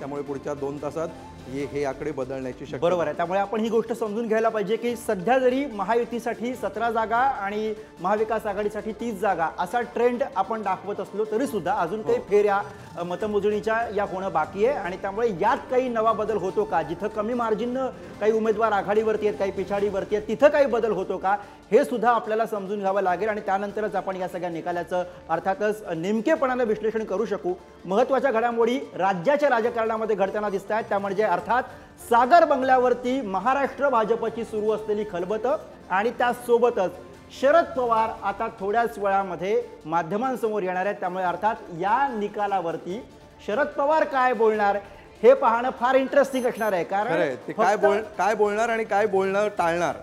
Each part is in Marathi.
त्यामुळे पुढच्या 2 तासात हे आकडे बदलण्याची शक्यता. बरोबर आहे. त्यामुळे आपण ही गोष्ट समजून घ्यायला पाहिजे की सध्या जरी महायुतीसाठी 17 जागा आणि महाविकास आघाडीसाठी 30 जागा असा ट्रेंड आपण दाखवत असलो तरी सुद्धा अजून काही फेऱ्या मतमोजणीच्या या होणं बाकी आहे आणि त्यामुळे यात काही नवा बदल होतो का, जिथं कमी मार्जिननं काही उमेदवार आघाडीवरती आहेत, काही पिछाडीवरती आहेत, तिथं काही बदल होतो का हे सुद्धा आपल्याला समजून घ्यावं लागेल आणि त्यानंतरच आपण या सगळ्या निकालाचं अर्थातच नेमकेपणानं विश्लेषण करू शकू. महत्त्वाच्या घडामोडी राज्याच्या राजकारणामध्ये घडताना दिसत आहेत, त्या म्हणजे अर्थात सागर बंगल्यावरती महाराष्ट्र भाजपची सुरू असलेली खलबत आणि त्यासोबतच शरद पवार आता थोड्याच वेळामध्ये माध्यमांसमोर येणार आहेत. त्यामुळे अर्थात या निकालावरती शरद पवार काय बोलणार हे पाहणं फार इंटरेस्टिंग असणार आहे. कारण ते काय बोलणार आणि काय बोलणं टाळणार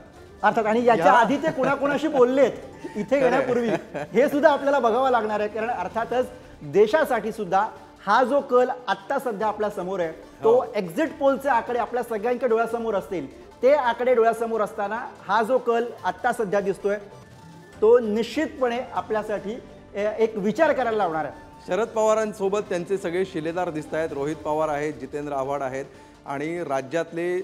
अर्थात आणि याच्या आधी ते कोणाकोणाशी बोललेत इथे येण्यापूर्वी हे सुद्धा आपल्याला बघावं लागणार आहे. कारण अर्थातच देशासाठी सुद्धा हा जो कल आत्ता सध्या आपल्या समोर आहे तो एक्झिट पोलचे आकडे आपल्या सगळ्यांच्या डोळ्यासमोर असतील, ते आकडे डोळ्यासमोर असताना हा जो कल आत्ता सध्या दिसतोय तो निश्चितपणे आपल्यासाठी एक विचार करायला लावणार आहे. शरद पवारांसोबत त्यांचे सगळे शिलेदार दिसत आहेत. रोहित पवार आहेत, जितेंद्र आव्हाड आहेत आणि राज्यातले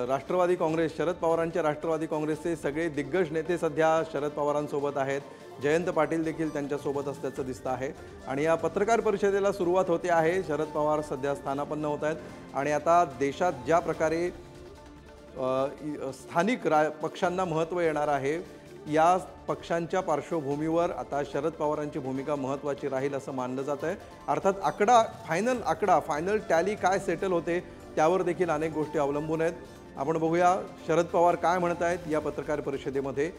राष्ट्रवादी काँग्रेस, शरद पवारांच्या राष्ट्रवादी काँग्रेसचे सगळे दिग्गज नेते सध्या शरद पवारांसोबत आहेत. जयंत पाटील देखील त्यांच्यासोबत असल्याचं दिसतं आहे आणि या पत्रकार परिषदेला सुरुवात होते आहे. शरद पवार सध्या स्थानापन्न होत आहेत आणि आता देशात ज्या प्रकारे स्थानिक पक्षांना महत्त्व येणार आहे या पक्षांच्या पार्श्वभूमीवर आता शरद पवारांची भूमिका महत्त्वाची राहील असं मानलं जात आहे. अर्थात फायनल टॅली काय सेटल होते त्यावर देखील अनेक गोष्टी अवलंबून आहेत. आपण बघूया शरद पवार काय म्हणत आहेत या पत्रकार परिषदेमध्ये.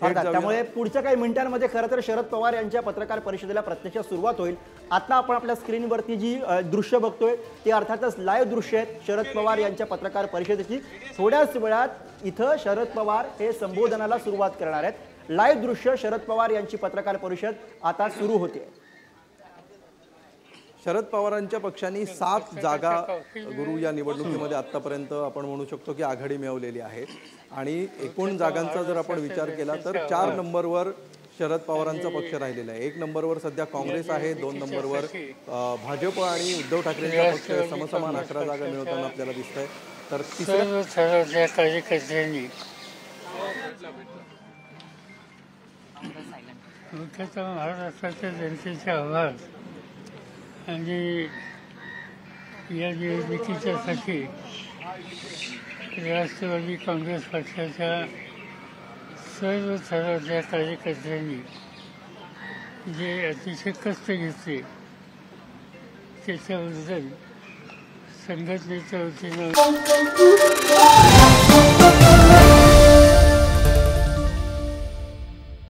त्यामुळे पुढच्या काही मिनिटांमध्ये खरं तर शरद पवार यांच्या पत्रकार परिषदेला प्रत्यक्ष सुरुवात होईल. आता आपण आपल्या स्क्रीनवरती जी दृश्य बघतोय ती अर्थातच लाईव्ह दृश्य आहेत शरद पवार यांच्या पत्रकार परिषदेची. थोड्याच वेळात इथं शरद पवार हे संबोधनाला सुरुवात करणार आहेत. लाईव्ह दृश्य शरद पवार यांची पत्रकार परिषद आता सुरू होते. शरद पवारांच्या पक्षाने 7 जागा गुरु या निवडणुकीमध्ये आतापर्यंत आपण म्हणू शकतो की आघाडी मिळवलेली आहे आणि एकूण जागांचा जर आपण विचार केला तर 4 नंबरवर शरद पवारांचा पक्ष राहिलेला आहे. 1 नंबरवर सध्या काँग्रेस आहे, 2 नंबरवर भाजप आणि उद्धव ठाकरेंचा पक्ष समसमान 11 जागा मिळवताना आपल्याला दिसत आहे. तर तिसऱ्या कार्यकर्त्यांनी मुख्यतः महाराष्ट्राच्या जनतेचे आभार आणि या निवडणुकीच्यासाठी राष्ट्रवादी काँग्रेस पक्षाच्या सर्व थराच्या कार्यकर्त्यांनी जे अतिशय कष्ट घेतले त्याच्याबद्दल संघटनेच्या वतीनं